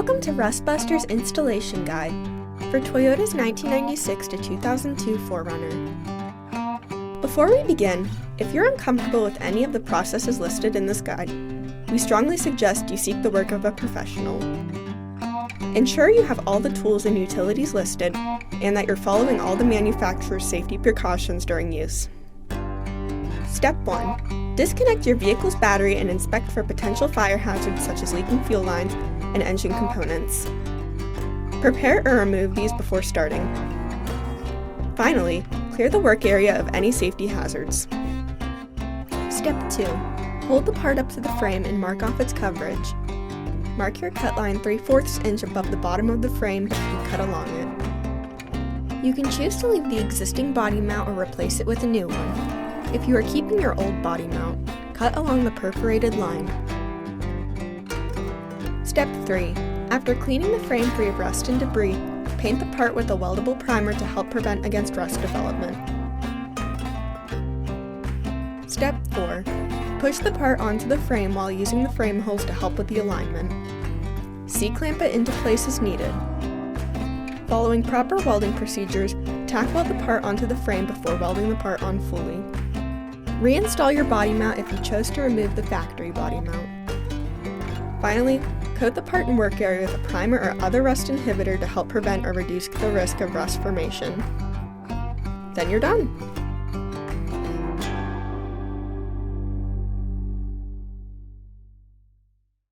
Welcome to Rustbuster's installation guide for Toyota's 1996 to 2002 4Runner. Before we begin, if you're uncomfortable with any of the processes listed in this guide, we strongly suggest you seek the work of a professional. Ensure you have all the tools and utilities listed and that you're following all the manufacturer's safety precautions during use. Step 1. Disconnect your vehicle's battery and inspect for potential fire hazards such as leaking fuel lines and engine components. Prepare or remove these before starting. Finally, clear the work area of any safety hazards. Step 2. Hold the part up to the frame and mark off its coverage. Mark your cut line 3/4 inch above the bottom of the frame and cut along it. You can choose to leave the existing body mount or replace it with a new one. If you are keeping your old body mount, cut along the perforated line. Step 3. After cleaning the frame free of rust and debris, paint the part with a weldable primer to help prevent against rust development. Step 4. Push the part onto the frame while using the frame holes to help with the alignment. C-clamp it into place as needed. Following proper welding procedures, tack weld the part onto the frame before welding the part on fully. Reinstall your body mount if you chose to remove the factory body mount. Finally, coat the part and work area with a primer or other rust inhibitor to help prevent or reduce the risk of rust formation. Then you're done!